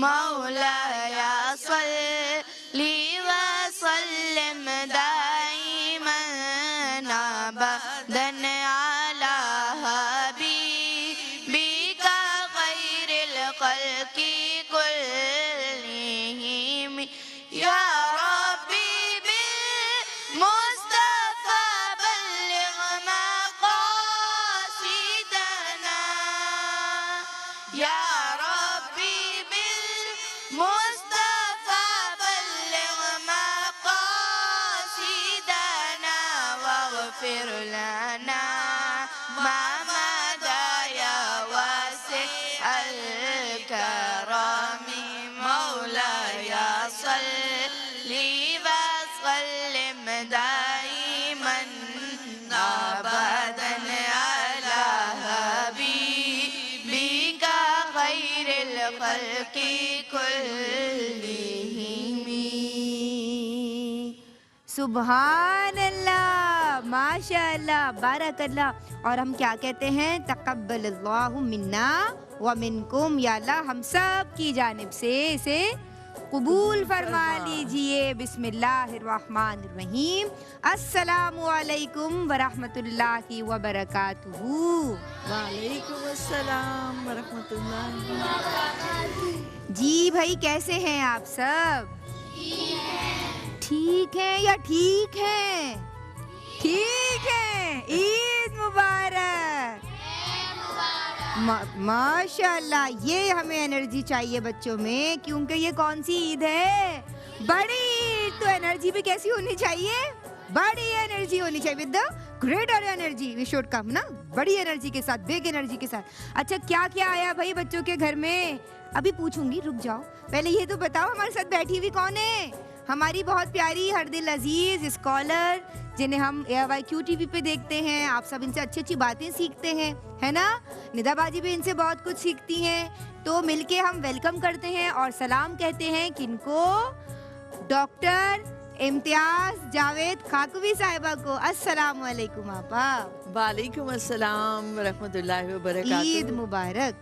مولاي صل وسلم دائما أبدا على حبيبك خير الخلق كلهم يا ربي بالمصطفى بلغ مقاصدنا يا ربي بالمصطفى بلغ مقاصدنا واغفر لنا ما مضى يا واسع الكرم مولاي صل وسلم دائما أبدا على حبيبك خير الخلق كلهم. سبحان اللہ، ماشاء اللہ، بارک اللہ. اور ہم کیا کہتے ہیں؟ تقبل اللہ منا ومنکم، یا اللہ ہم سب کی جانب سے اسے قبول فرما لیجئے. بسم اللہ الرحمن الرحیم. السلام علیکم ورحمۃ اللہ وبرکاتہ. وعلیکم السلام ورحمۃ اللہ. جی بھائی، کیسے ہیں آپ سب؟ ٹھیک ہیں یا ٹھیک ہیں؟ ٹھیک ہیں. عید مبارک. ماشاء اللہ، یہ ہمیں انرجی چاہیے بچوں میں، کیونکہ یہ کون سی عید ہے؟ بڑی عید. تو انرجی بھی کیسی ہونی چاہیے؟ بڑی انرجی ہونی چاہیے. With the greater energy we should come نا، بڑی انرجی کے ساتھ، بگ انرجی کے ساتھ. اچھا، کیا کیا آیا بھائی بچوں کے گھر میں؟ ابھی پوچھوں گی، رک جاؤ. پہلے یہ تو بتاؤ ہمارے ساتھ بیٹھی ہوئی کون ہے؟ ہماری بہت پیاری ہر دل عزیز اسکالر جنہیں ہم AYQ TV پہ دیکھتے ہیں. آپ سب ان سے اچھی اچھی باتیں سیکھتے ہیں، ہے نا؟ ندا باجی بھی ان سے بہت کچھ سیکھتی ہیں. تو مل کے ہم ویلکم کرتے ہیں اور سلام کہتے ہیں کن کو؟ ڈاکٹر امتیاز جاوید خاکوی صاحبہ کو. السلام علیکم آپا. وعلیکم السلام ورحمۃ اللہ وبرکاتہ. عید مبارک.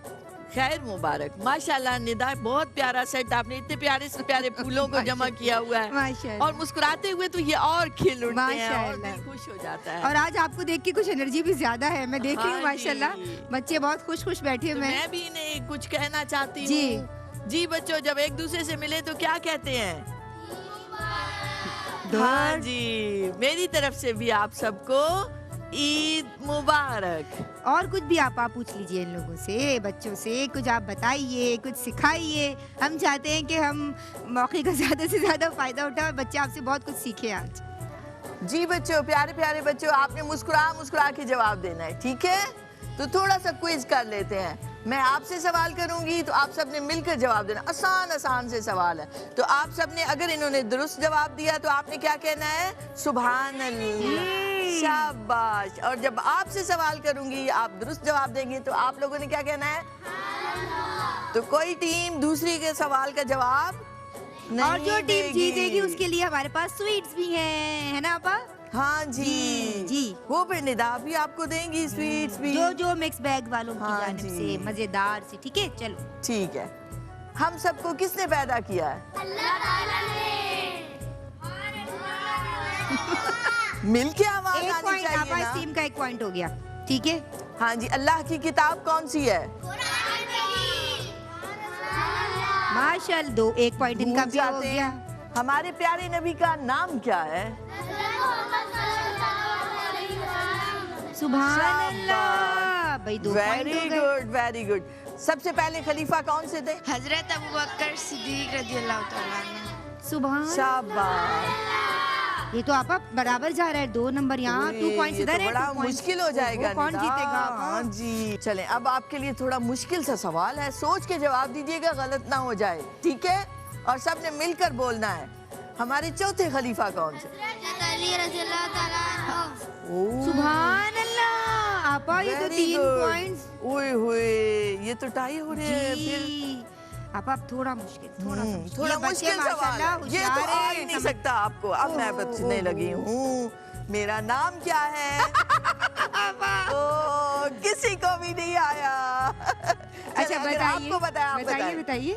خیر مبارک. ماشاءاللہ ندا، بہت پیارا سیٹ آپ نے، اتنے پیارے سے پیارے پھولوں کو جمع کیا ہوا ہے، ماشاءاللہ. اور مسکراتے ہوئے تو یہ اور کھل اٹھتے ہیں اور ماشاءاللہ. دل خوش ہو جاتا ہے. اور آج آپ کو دیکھ کے کچھ انرجی بھی زیادہ ہے، میں دیکھ رہی ہوں. ہاں ماشاءاللہ بچے بہت خوش خوش بیٹھے تو ہوئے ہیں. میں بھی انہیں کچھ کہنا چاہتی جی. ہوں. جی بچوں، جب ایک دوسرے سے ملے تو کیا کہتے ہیں؟ ہاں جی، میری طرف سے بھی آپ سب کو عید مبارک. اور کچھ بھی آپ پوچھ لیجئے ان لوگوں سے، بچوں سے کچھ آپ بتائیے، کچھ سکھائیے. ہم چاہتے ہیں کہ ہم موقع کا زیادہ سے زیادہ فائدہ اٹھائیں اور بچے آپ سے بہت کچھ سیکھیں آج. جی بچوں، پیارے پیارے بچوں، آپ نے مسکرا کے جواب دینا ہے، ٹھیک ہے؟ تو تھوڑا سا کوئز کر لیتے ہیں. میں آپ سے سوال کروں گی تو آپ سب نے مل کر جواب دینا. آسان سے سوال ہے. تو آپ سب نے، اگر انہوں نے درست جواب دیا تو آپ نے کیا کہنا ہے؟ سبحان اللہ. شاباش. اور جب آپ سے سوال کروں گی، آپ درست جواب دیں گے تو آپ لوگوں نے کیا کہنا ہے؟ تو کوئی ٹیم دوسری کے سوال کا جواب نہیں. اور جو ٹیم جیتے گی اس کے لیے ہمارے پاس سویٹس بھی ہیں، ہے نا آپا؟ ہاں جی جی. وہ پھر ندا بھی آپ کو دیں گی سویٹس بھی، جو مکس بیگ والوں کی ہاں جانب جی. سے مزیدار سے. ٹھیک ہے، چلو. ٹھیک ہے. ہم سب کو کس نے پیدا کیا ہے؟ اللہ تعالیٰ نے. مل کے آواز ایک آنی پوائنٹ چاہیے آپا، اس نا. ٹیم کا ایک پوائنٹ ہو گیا. ٹھیک ہے. ہاں جی. اللہ کی کتاب کون سی ہے؟ ماشاء اللہ، ایک پوائنٹ ان کا بھی ہو گیا. ہمارے پیارے نبی کا نام کیا ہے؟ سبحان اللہ. بھائی 2 پوائنٹ ہو گئے. Very good. سب سے پہلے خلیفہ کون سے تھے؟ حضرت ابوبکر صدیق رضی اللہ تعالیٰ عنہ. سبحان. شاباش. یہ تو آپا برابر جا رہا ہے. 2 نمبر یہاں، 2 پوائنٹس ادھر ہے. بڑا مشکل ہو جائے گا. کون جیتے گا؟ ہاں جی. چلیں اب آپ کے لیے تھوڑا مشکل سا سوال ہے، سوچ کے جواب دیجیے گا، غلط نہ ہو جائے، ٹھیک ہے؟ اور سب نے مل کر بولنا ہے. ہمارے چوتھے خلیفہ کون سے؟ علی رضی اللہ تعالیٰ عنہ. سبحان اللہ. آپا یہ تو 3 پوائنٹس. اوئے ہوئے، یہ تو ٹائی ہو رہے ہیں پھر. آپ تھوڑا مشکل، تھوڑا مشکل سوال ہے. یہ تو آ ہی نہیں سکتا آپ کو. اب میں بچنے لگی ہوں. میرا نام کیا ہے؟ کسی کو بھی نہیں آیا. اچھا بتائیے. آپ کو بتائیے. بتائیے.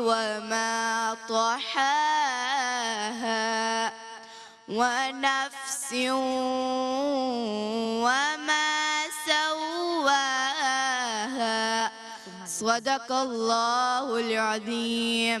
وما طحاها ونفس وما سواها صدق الله العظيم।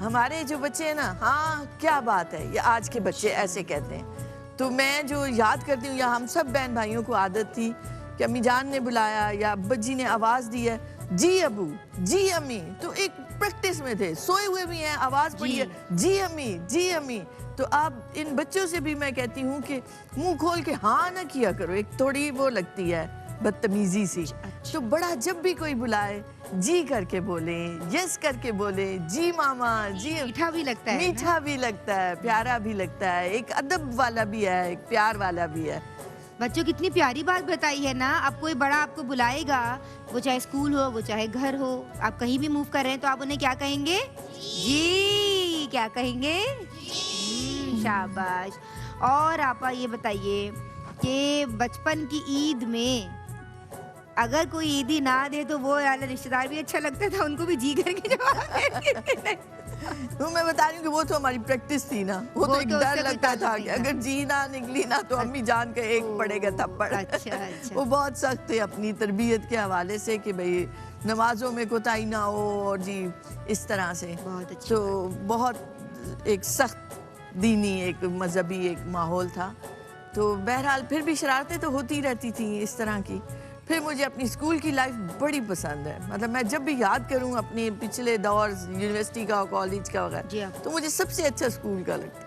ہمارے جو بچے ہیں نا, ہاں کیا بات ہے, یہ آج کے بچے ایسے کہتے ہیں. تو میں جو یاد کرتی ہوں, یا ہم سب بہن بھائیوں کو عادت تھی کہ امی جان نے بلایا یا ابا جی نے آواز دی ہے, جی ابو, جی امی, تو ایک پریکٹس میں تھے, سوئے ہوئے بھی ہیں, آواز پڑی ہے, جی امی, جی امی. تو اب ان بچوں سے بھی میں کہتی ہوں کہ منہ کھول کے ہاں نہ کیا کرو, ایک تھوڑی وہ لگتی ہے بدتمیزی سی. تو بڑا جب بھی کوئی بلائے جی کر کے بولیں, یس کر کے بولیں, جی ماما, جی. میٹھا بھی لگتا ہے, میٹھا بھی لگتا ہے, پیارا بھی لگتا ہے, ایک ادب والا بھی ہے, ایک پیار والا بھی ہے. بچوں کتنی پیاری بات بتائی ہے نا. اب کوئی بڑا آپ کو بلائے گا, وہ چاہے اسکول ہو, وہ چاہے گھر ہو, آپ کہیں بھی موو کر رہے ہیں تو آپ انہیں کیا کہیں گے؟ جی. کیا کہیں گے؟ شاباش. اور آپا یہ بتائیے کہ بچپن کی عید میں اگر کوئی عیدی نہ دے تو وہ والا رشتہ دار بھی اچھا لگتا تھا, ان کو بھی جی کر کے جواب دیتے. تو میں بتا رہی ہوں کہ وہ تو ہماری پریکٹس تھی نا, وہ تو ایک ڈر لگتا تھا کہ اگر جی نہ نکلی نا تو امی جان کا ایک پڑے گا تھپڑ. وہ بہت سخت تھے اپنی تربیت کے حوالے سے کہ بھئی نمازوں میں کوتاہی نہ ہو, اور جی اس طرح سے. تو بہت ایک سخت دینی, ایک مذہبی ایک ماحول تھا. تو بہرحال پھر بھی شرارتیں تو ہوتی رہتی تھیں اس طرح کی. پھر مجھے اپنی اسکول کی لائف بڑی پسند ہے. مطلب میں جب بھی یاد کروں اپنے پچھلے دور یونیورسٹی کا, کالج کا وغیرہ, تو مجھے سب سے اچھا اسکول کا لگتا ہے.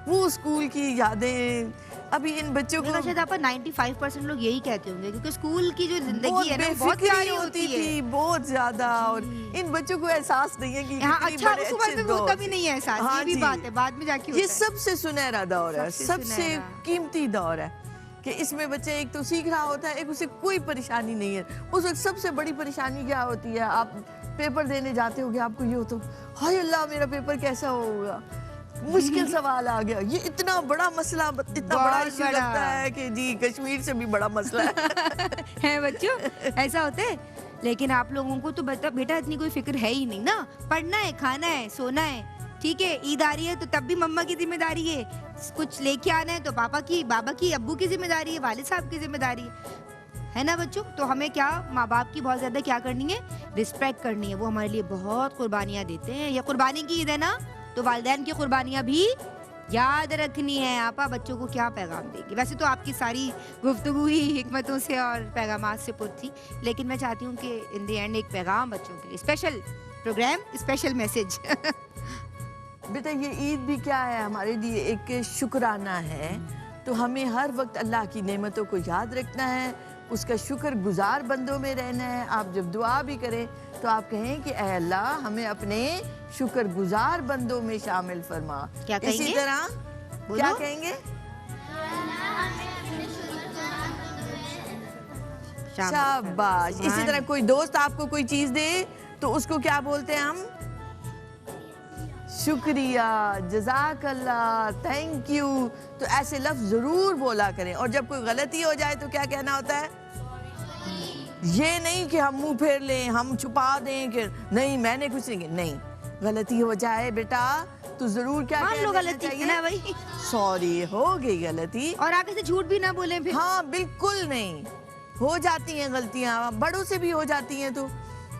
وہ اسکول کی یادیں ابھی ان بچوں کو شاید آپ 95% لوگ یہی کہتے ہوں گے, کیونکہ اسکول کی جو بہت زندگی ہے نا بے بہت فکری پیاری ہوتی تھی, بہت زیادہ. اور ان بچوں کو احساس نہیں ہے کہ کتنی بڑے اچھے دور. ہوتا بھی نہیں ہے احساس, یہ بھی بات ہے, بعد میں جا کے یہ سب سے سنہرا دور ہے, سب سے قیمتی دور ہے کہ اس میں بچے ایک تو سیکھ رہا ہوتا ہے, ایک اسے کوئی پریشانی نہیں ہے. اس وقت سب سے بڑی پریشانی کیا ہوتی ہے, آپ پیپر دینے جاتے ہوگے, آپ کو یہ ہوتا ہائے اللہ میرا پیپر کیسا ہوگا, مشکل سوال آ گیا. یہ اتنا بڑا مسئلہ, اتنا بڑا ایشو لگتا ہے کہ جی کشمیر سے بھی بڑا مسئلہ ہے. بچوں ایسا ہوتا ہے, لیکن آپ لوگوں کو تو بیٹا اتنی کوئی فکر ہے ہی نہیں نا. پڑھنا ہے, کھانا ہے, سونا ہے, ٹھیک ہے. عید آ رہی ہے تو تب بھی مما کی ذمہ داری ہے, کچھ لے کے آنا ہے تو پاپا کی, بابا کی, ابو کی ذمہ داری ہے, والد صاحب کی ذمہ داری ہے نا بچوں. تو ہمیں کیا ماں باپ کی بہت زیادہ کیا کرنی ہے, رسپیکٹ کرنی ہے. وہ ہمارے لیے بہت قربانیاں دیتے ہیں. یہ قربانی کی عید ہے نا, تو والدین کی قربانیاں بھی یاد رکھنی ہے. آپا بچوں کو کیا پیغام دیں گے؟ ویسے تو آپ کی ساری گفتگو ہی حکمتوں سے اور پیغامات سے پر تھی, لیکن میں چاہتی ہوں کہ ان دی اینڈ ایک پیغام بچوں کے لیے, اسپیشل پروگرام, اسپیشل میسج. بیٹا یہ عید بھی کیا ہے ہمارے لیے, ایک شکرانہ ہے. تو ہمیں ہر وقت اللہ کی نعمتوں کو یاد رکھنا ہے, اس کا شکر گزار بندوں میں رہنا ہے. آپ جب دعا بھی کریں تو آپ کہیں کہ اے اللہ ہمیں اپنے شکر گزار بندوں میں شامل فرما. کیا کہیں اسی گے؟ طرح کیا کہیں گے؟ شاباش. اسی طرح کوئی دوست آپ کو کوئی چیز دے تو اس کو کیا بولتے ہیں ہم؟ شکریہ, جزاک اللہ, تھینک یو. تو ایسے لفظ ضرور بولا کریں. اور جب کوئی غلطی ہو جائے تو کیا کہنا ہوتا ہے؟ یہ نہیں کہ ہم منہ پھیر لیں, ہم چھپا دیں کہ نہیں میں نے کچھ نہیں. نہیں, غلطی ہو جائے بیٹا تو ضرور کیا کہنا چاہیے, سوری ہو گئی غلطی. اور آگے سے جھوٹ بھی نہ بولیں پھر. ہاں بالکل نہیں, ہو جاتی ہیں غلطیاں, بڑوں سے بھی ہو جاتی ہیں. تو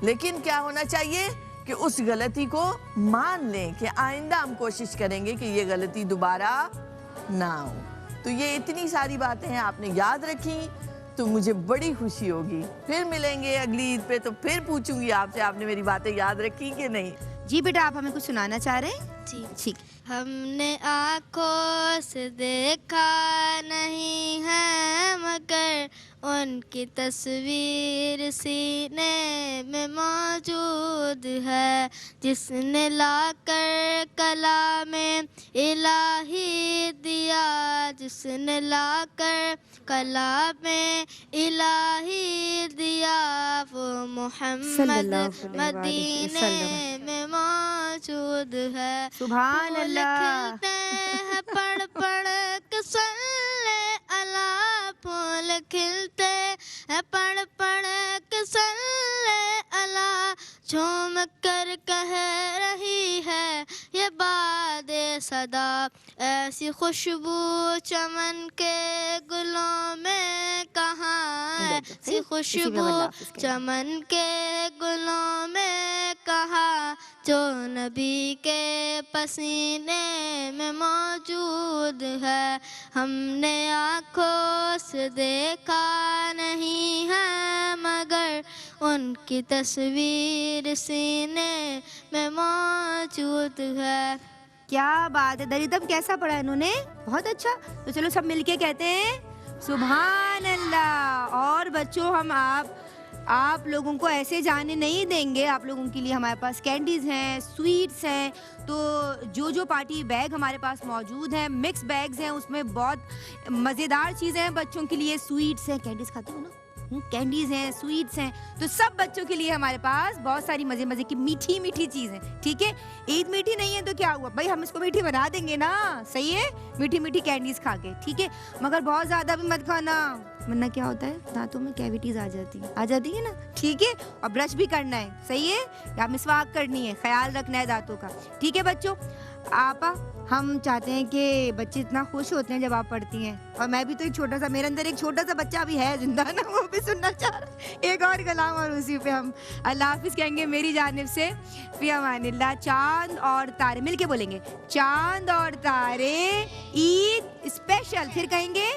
لیکن کیا ہونا چاہیے کہ اس غلطی کو مان لیں کہ آئندہ ہم کوشش کریں گے کہ یہ غلطی دوبارہ نہ ہو. تو یہ اتنی ساری باتیں ہیں آپ نے یاد رکھی, تو مجھے بڑی خوشی ہوگی. پھر ملیں گے اگلی عید پہ, تو پھر پوچھوں گی آپ سے آپ نے میری باتیں یاد رکھی کہ نہیں. جی بیٹا آپ ہمیں کچھ سنانا چاہ رہے ہیں؟ جی. ٹھیک. ہم نے آنکھوں سے دیکھا نہیں ہے مگر ان کی تصویر سینے میں موجود ہے, جس نے لا کر کلام الہی دیا, جس نے لا کر کلام الہی دیا, وہ محمد مدینے میں موجود ہے. سبحان اللہ. کھلتے ہیں پڑھ پڑھ کے صلی اللہ, پھول کھلتے ہیں پڑھ پڑھ کے صلی اللہ, جھوم کر کہہ رہی ہے یہ باد صدا, ایسی خوشبو چمن کے گلوں میں کہاں, ایسی خوشبو چمن کے گلوں میں کہا جو نبی کے پسینے میں موجود ہے، ہم نے آنکھوں سے دیکھا نہیں ہے مگر ان کی تصویر سینے میں موجود ہے۔ کیا بات ہے دریدم، کیسا پڑھا انہوں نے؟ بہت اچھا۔ تو چلو سب مل کے کہتے ہیں سبحان اللہ۔ اور بچوں ہم آپ لوگوں کو ایسے جانے نہیں دیں گے، آپ لوگوں کے لیے ہمارے پاس کینڈیز ہیں، سویٹس ہیں، تو جو پارٹی بیگ ہمارے پاس موجود ہیں، مکس بیگز ہیں، اس میں بہت مزیدار چیزیں ہیں بچوں کے لیے، سویٹس ہیں، کینڈیز کھاتے ہو نا، کینڈیز ہیں، سویٹس ہیں، تو سب بچوں کے لیے ہمارے پاس بہت ساری مزے کی میٹھی چیزیں، ٹھیک ہے؟ عید میٹھی نہیں ہے تو کیا ہوا بھائی، ہم اس کو میٹھی بنا دیں گے نا، صحیح ہے؟ میٹھی کینڈیز کھا کے، ٹھیک ہے؟ مگر بہت زیادہ بھی مت کھانا، ورنہ کیا ہوتا ہے دانتوں میں کیویٹیز آ جاتی ہے نا، ٹھیک ہے؟ اور برش بھی کرنا ہے، صحیح ہے؟ یا مسواک کرنی ہے، خیال رکھنا ہے دانتوں کا، ٹھیک ہے بچوں؟ آپا ہم چاہتے ہیں کہ بچے اتنا خوش ہوتے ہیں جب آپ پڑھتی ہیں، اور میں بھی تو ایک چھوٹا سا، میرے اندر ایک چھوٹا سا بچہ بھی ہے زندہ نا، وہ بھی سننا چاہ رہا ہے ایک اور کلام، اور اسی پہ ہم اللہ حافظ کہیں گے میری جانب سے، فی امان اللہ۔ چاند اور تارے مل کے بولیں گے، چاند اور تارے عید اسپیشل، پھر کہیں گے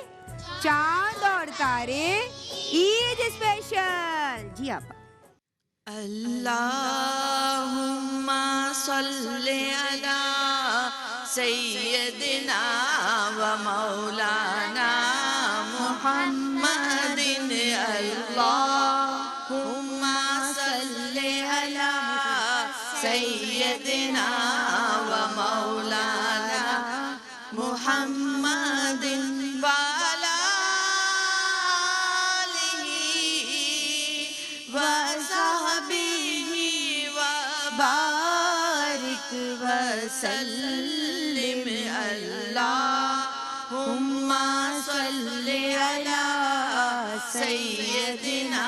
چاند اور تارے عید اسپیشل۔ جی آپا۔ اللہم صلی علی سیدنا و مولانا محمد، اللہم صلی علی سیدنا و مولانا محمد وعلی آلہ وصحبہ وبارک وسلم، اللہم صلی علی سیدنا